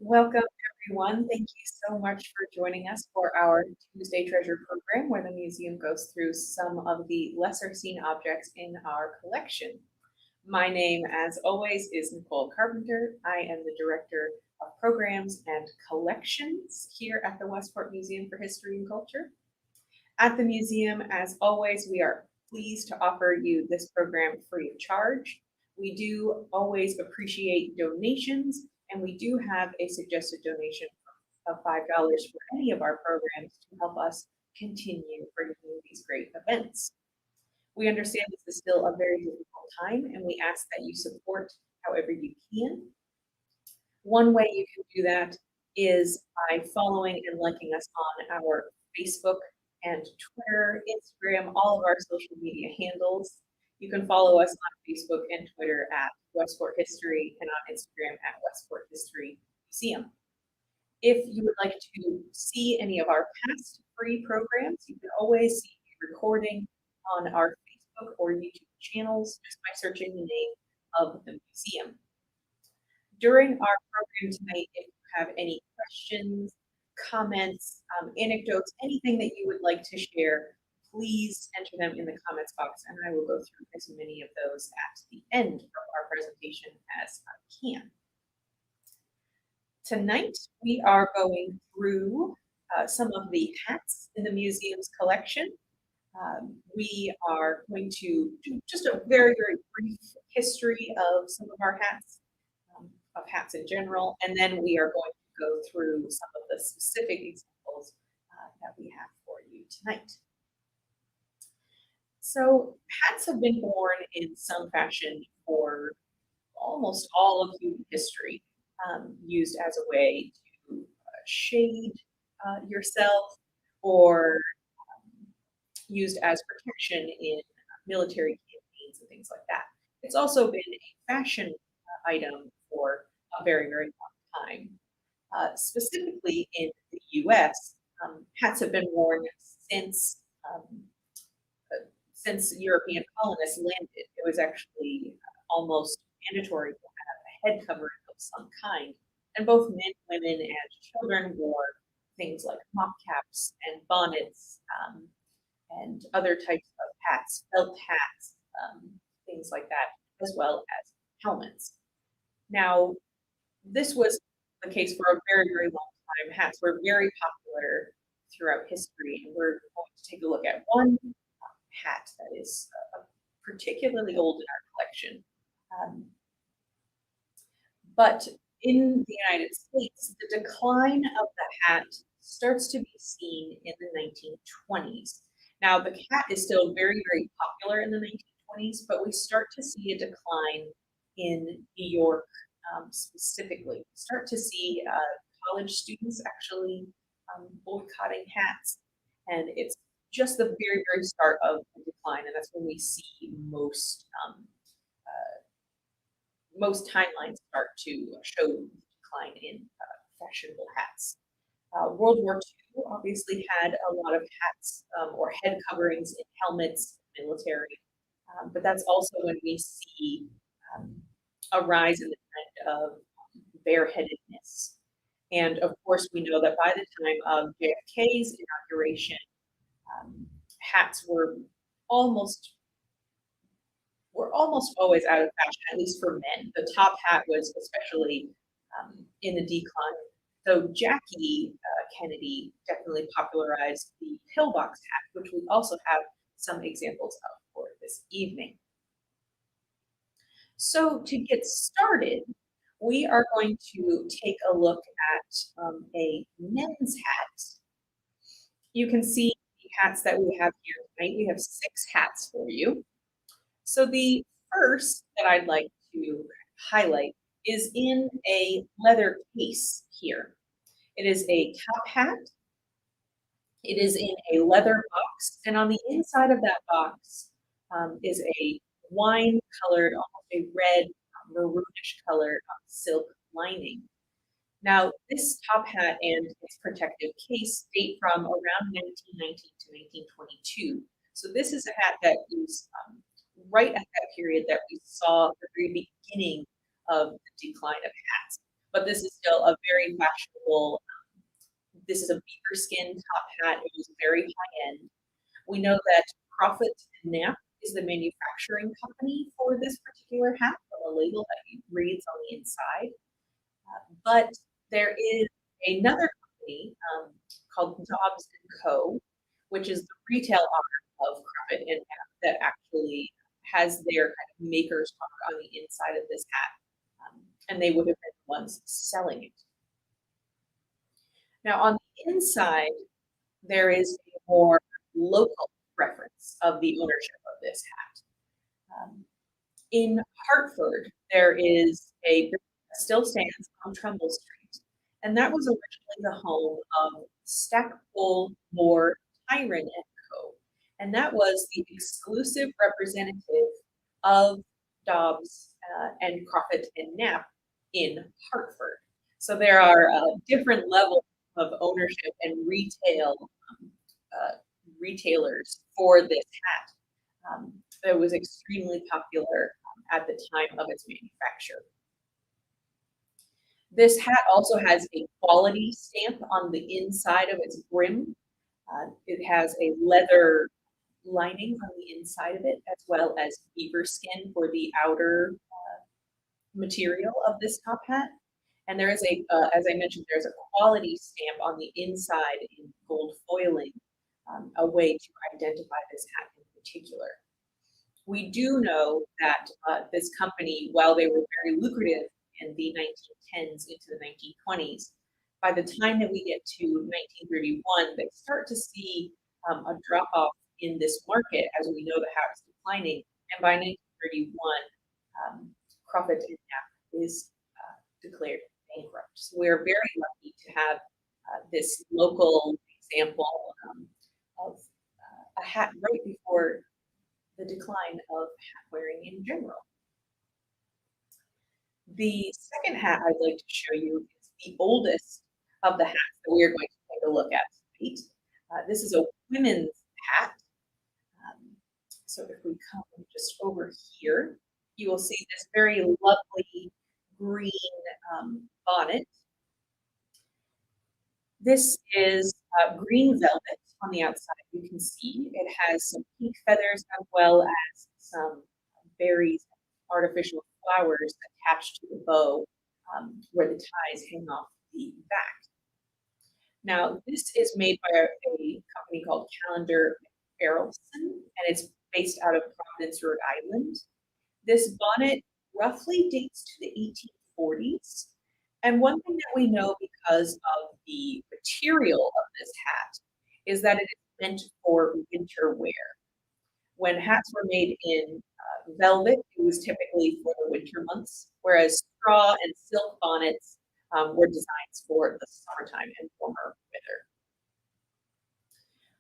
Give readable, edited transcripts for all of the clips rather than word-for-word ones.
Welcome, everyone. Thank you so much for joining us for our Tuesday Treasure program, where the museum goes through some of the lesser seen objects in our collection. My name, as always, is Nicole Carpenter. I am the Director of Programs and Collections here at the Westport Museum for History and Culture. At the museum, as always, we are pleased to offer you this program free of charge. We do always appreciate donations, and we do have a suggested donation of $5 for any of our programs to help us continue bringing you these great events. We understand this is still a very difficult time, and we ask that you support however you can. One way you can do that is by following and liking us on our Facebook and Twitter, Instagram, all of our social media handles. You can follow us on Facebook and Twitter at Westport History and on Instagram at Westport History Museum. If you would like to see any of our past free programs, you can always see the recording on our Facebook or YouTube channels just by searching the name of the museum. During our program tonight, if you have any questions, comments, anecdotes, anything that you would like to share, please enter them in the comments box and I will go through as many of those at the end of our presentation as I can. Tonight, we are going through some of the hats in the museum's collection. We are going to do just a very, very brief history of some of our hats, of hats in general, and then we are going to go through some of the specific examples that we have for you tonight. So hats have been worn in some fashion for almost all of human history, used as a way to shade yourself or used as protection in military campaigns and things like that. It's also been a fashion item for a very, very long time. Specifically in the US, hats have been worn since European colonists landed. It was actually almost mandatory to have a head covering of some kind. And both men, women, and children wore things like mock caps and bonnets and other types of hats, felt hats, things like that, as well as helmets. Now, this was the case for a very, very long time. Hats were very popular throughout history, and we're going to take a look at one hat that is particularly old in our collection. But in the United States, the decline of the hat starts to be seen in the 1920s. Now, the hat is still very, very popular in the 1920s, but we start to see a decline in New York specifically. We start to see college students actually boycotting hats, and it's just the very, very start of the decline, and that's when we see most timelines start to show decline in fashionable hats. World War II obviously had a lot of hats or head coverings in helmets, military, but that's also when we see a rise in the trend of bareheadedness. And of course, we know that by the time of JFK's inauguration, hats were almost always out of fashion, at least for men. The top hat was especially in the decline. So Jackie Kennedy definitely popularized the pillbox hat, which we also have some examples of for this evening. So to get started, we are going to take a look at a men's hat. You can see the hats that we have here tonight. We have 6 hats for you. So the first that I'd like to highlight is in a leather case here. It is a top hat. It is in a leather box, and on the inside of that box is a wine-colored, almost a red, maroonish color silk lining. Now, this top hat and its protective case date from around 1919 to 1922. So this is a hat that is right at that period that we saw the very beginning of the decline of hats. but this is still a very fashionable. This is a beaver skin top hat. It was very high end. We know that Profit Nap is the manufacturing company for this particular hat on the label that reads on the inside. But there is another company called Dobbs and Co., which is the retail arm of Profit and Nap that actually has their kind of maker's mark on the inside of this hat, and they would have been the ones selling it. Now, on the inside, there is a more local reference of the ownership of this hat. In Hartford, there is a building that still stands on Trumbull Street, and that was originally the home of Stackpole Moore Tyron and Co. And that was the exclusive representative of Dobbs and Crockett and Knapp in Hartford. So there are different levels of ownership and retailers for this hat. It was extremely popular at the time of its manufacture. This hat also has a quality stamp on the inside of its brim. It has a leather lining on the inside of it, as well as beaver skin for the outer material of this top hat. And there is as I mentioned, there's a quality stamp on the inside in gold foiling, a way to identify this hat in particular. We do know that this company, while they were very lucrative in the 1910s into the 1920s, by the time that we get to 1931, they start to see a drop off in this market as we know the hat is declining. And by 1931, Crockett and Knapp is declared bankrupt. So we are very lucky to have this local example of a hat right before the decline of hat wearing in general. The second hat I'd like to show you is the oldest of the hats that we are going to take a look at tonight. This is a women's hat. So if we come just over here, you will see this very lovely green bonnet. This is green velvet on the outside. You can see it has some pink feathers as well as some berries, artificial flowers attached to the bow where the ties hang off the back. Now, this is made by a company called Calendar Errolson, and it's based out of Providence, Rhode Island. This bonnet roughly dates to the 1840s. And one thing that we know because of the material of this hat is that it is meant for winter wear. When hats were made in velvet, it was typically for the winter months, whereas straw and silk bonnets were designs for the summertime and warmer weather.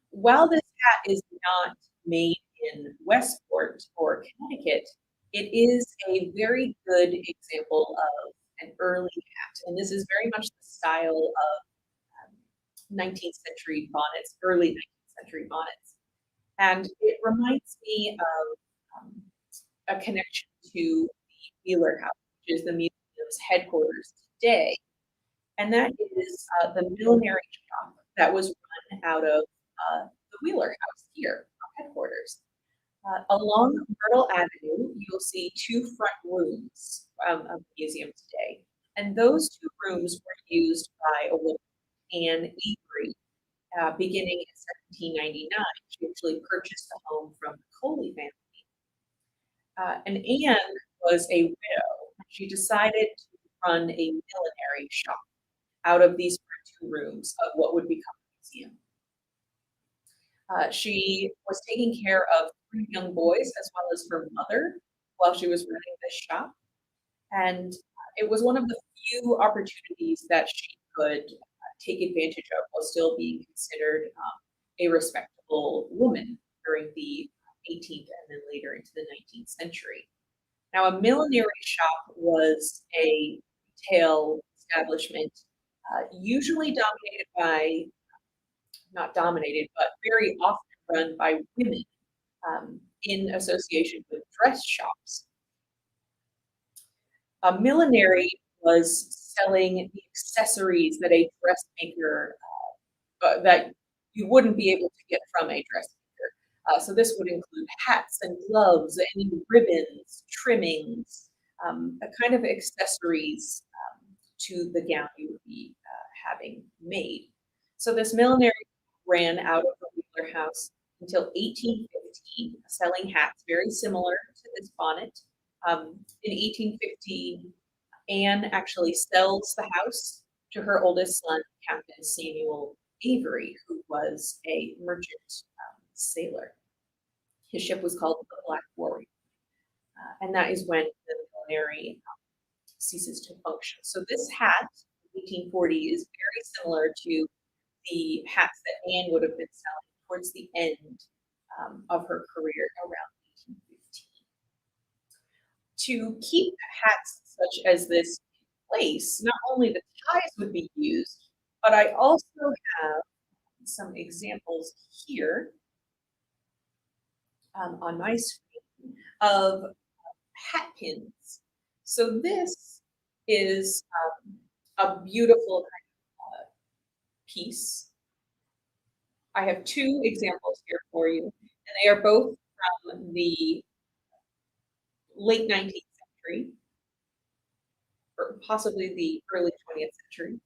While this hat is not made in Westport or Connecticut, it is a very good example of an early hat. And this is very much the style of 19th century bonnets, early 19th century bonnets. And it reminds me of a connection to the Wheeler House, which is the museum's headquarters today. And that is the millinery shop that was run out of the Wheeler House here, our headquarters. Along Myrtle Avenue, you'll see two front rooms of the museum today. And those two rooms were used by a woman, Anne Avery, beginning in 1799. She actually purchased the home from the Coley family. And Anne was a widow. She decided to run a millinery shop out of these two rooms of what would become the museum. She was taking care of 3 young boys as well as her mother while she was running this shop. And it was one of the few opportunities that she could take advantage of while still being considered a respectable woman during the 18th and then later into the 19th century. Now, a millinery shop was a retail establishment usually dominated by, not dominated, but very often run by women in association with dress shops. A millinery was selling the accessories that a dressmaker that you wouldn't be able to get from a dressmaker. So this would include hats and gloves, any ribbons, trimmings, a kind of accessories to the gown you would be having made. So this millinery ran out of the Wheeler house until 1850, selling hats very similar to this bonnet. In 1850, Anne actually sells the house to her oldest son, Captain Samuel Avery, who was a merchant sailor. His ship was called the Black Warrior, and that is when the millinery ceases to function. So this hat, 1840, is very similar to the hats that Anne would have been selling towards the end of her career around 1815. To keep hats such as this in place, not only the ties would be used, but I also have some examples here on my screen of hat pins. So this is a beautiful kind of piece. I have two examples here for you, and they are both from the late 19th century, or possibly the early 20th century.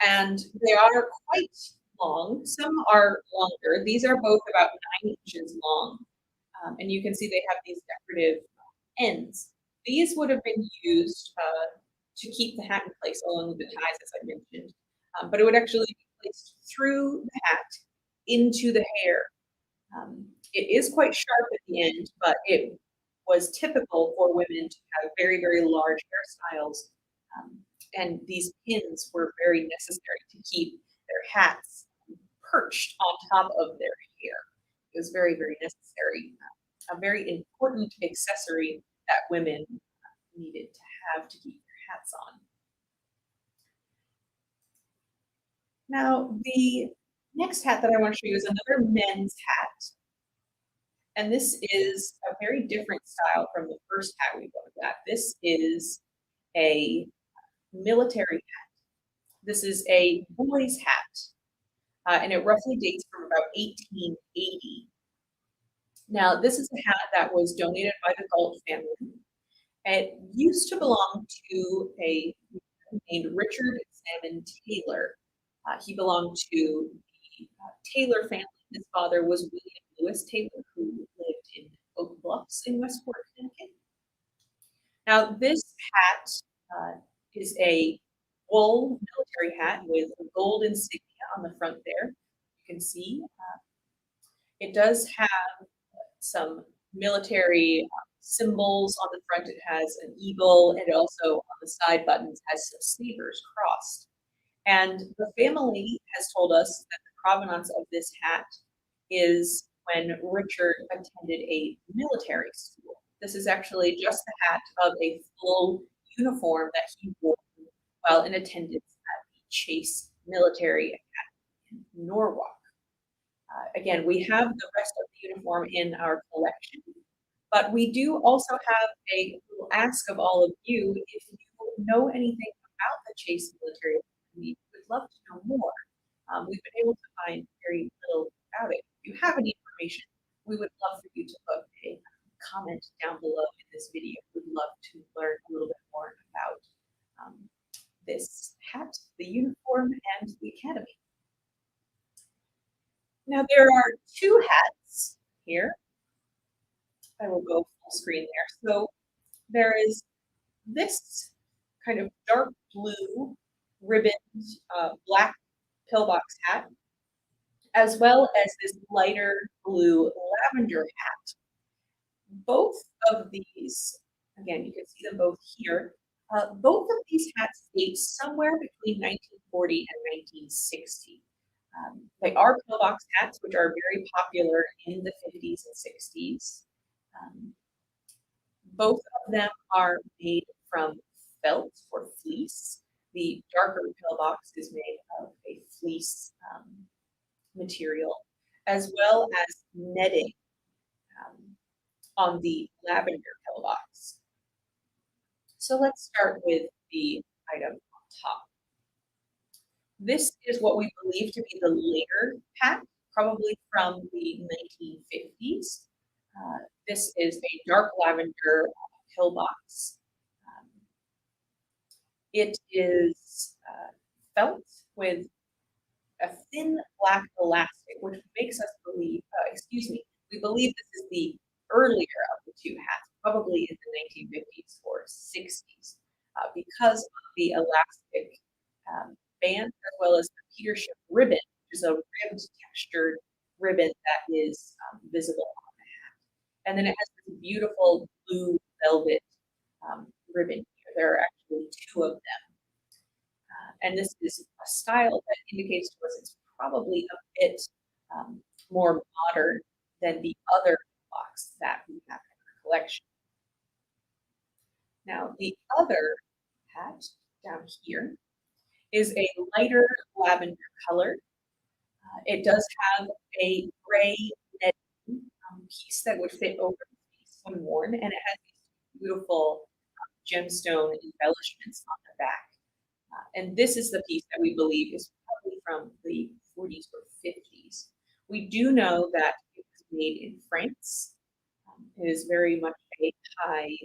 And they are quite long. Some are longer. These are both about 9 inches long. And you can see they have these decorative ends. These would have been used to keep the hat in place along with the ties, as I mentioned. But it would actually be placed through the hat into the hair. It is quite sharp at the end, but it was typical for women to have very, very large hairstyles. And these pins were very necessary to keep their hats perched on top of their hair. It was very, very necessary, a very important accessory that women needed to have to keep their hats on. Now, the next hat that I want to show you is another men's hat. And this is a very different style from the first hat we looked at. This is a military hat. This is a boy's hat, and it roughly dates from about 1880. Now, this is a hat that was donated by the Galt family. It used to belong to a man named Richard Salmon Taylor. He belonged to the Taylor family. His father was William Lewis Taylor, who lived in Oak Bluffs in Westport, Connecticut. Now, this hat is a wool military hat with gold insignia on the front there. You can see it does have some military symbols on the front. It has an eagle, and also on the side buttons has some sabers crossed. And the family has told us that the provenance of this hat is when Richard attended a military school. This is actually just the hat of a full uniform that he wore while in attendance at the Chase Military Academy in Norwalk. Again, we have the rest of the uniform in our collection, but we do also have a little ask of all of you. If you know anything about the Chase Military Academy, we would love to know more. We've been able to find very little about it. If you have any information, we would love for you to put a comment down below in this video. We'd love to learn a little bit more about this hat, the uniform, and the academy. Now there are two hats here. I will go full screen there. So there is this kind of dark blue ribboned black pillbox hat, as well as this lighter blue lavender hat. Both of these, again, you can see them both here. Both of these hats date somewhere between 1940 and 1960. They are pillbox hats, which are very popular in the 50s and 60s. Both of them are made from felt or fleece. The darker pillbox is made of a fleece material, as well as netting on the lavender pillbox. So let's start with the item on top. This is what we believe to be the later hat, probably from the 1950s. This is a dark lavender pillbox. Um, it is felt with a thin black elastic, which makes us believe, we believe this is the earlier of the two hats, probably in the 1950s or 60s, because of the elastic band as well as the Petersham ribbon, which is a ribbed textured ribbon that is visible on the hat. And then it has this beautiful blue velvet ribbon here. There are actually two of them. And this is a style that indicates to us it's probably a bit more modern than the other box that we have in our collection. Now, the other hat down here is a lighter lavender color. It does have a gray netting piece that would fit over the face when worn, and it has these beautiful gemstone embellishments on the back. And this is the piece that we believe is probably from the 40s or 50s. We do know that it was made in France. It is very much a high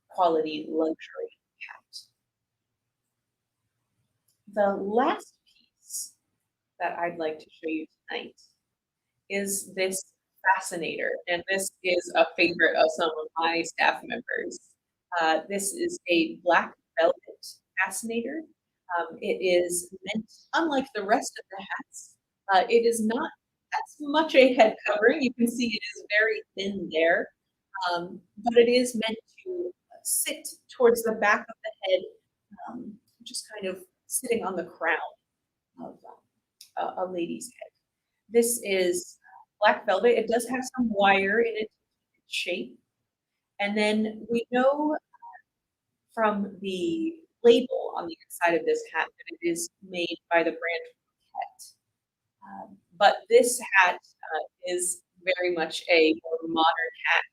quality luxury hat. The last piece that I'd like to show you tonight is this fascinator, and this is a favorite of some of my staff members. This is a black velvet fascinator. It is meant, unlike the rest of the hats, it is not as much a head covering. You can see it is very thin there, but it is meant to sit towards the back of the head, just kind of sitting on the crown of a lady's head. This is black velvet. It does have some wire in its shape. And then we know from the label on the inside of this hat that it is made by the brand Het. But this hat is very much a more modern hat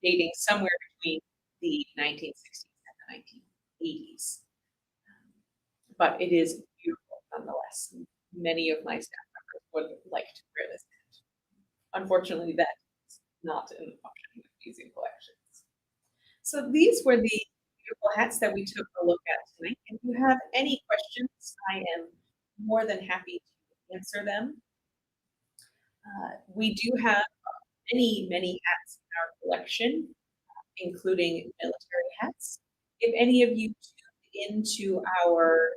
dating somewhere between the 1960s and the 1980s. But it is beautiful nonetheless. Many of my staff members would like to wear this hat. Unfortunately, that is not an option with museum collections. So these were the beautiful hats that we took a look at tonight. If you have any questions, I am more than happy to answer them. We do have many hats in our collection, including military hats. If any of you tuned into our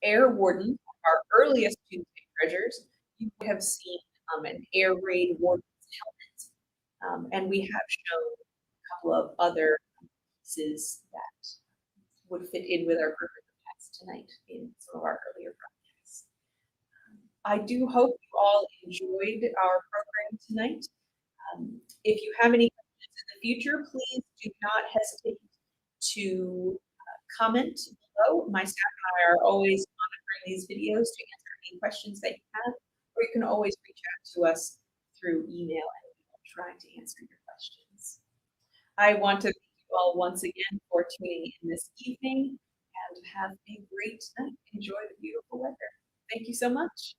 Air Warden, our earliest Tuesday treasures, you would have seen an Air Raid Warden's helmet. And we have shown a couple of other pieces that would fit in with our group of hats tonight in some of our earlier projects. I do hope you all enjoyed our program tonight. If you have any questions in the future, please do not hesitate to comment below. My staff and I are always monitoring these videos to answer any questions that you have, or you can always reach out to us through email and we will try to answer your questions. I want to thank you all once again for tuning in this evening and have a great night. Enjoy the beautiful weather. Thank you so much.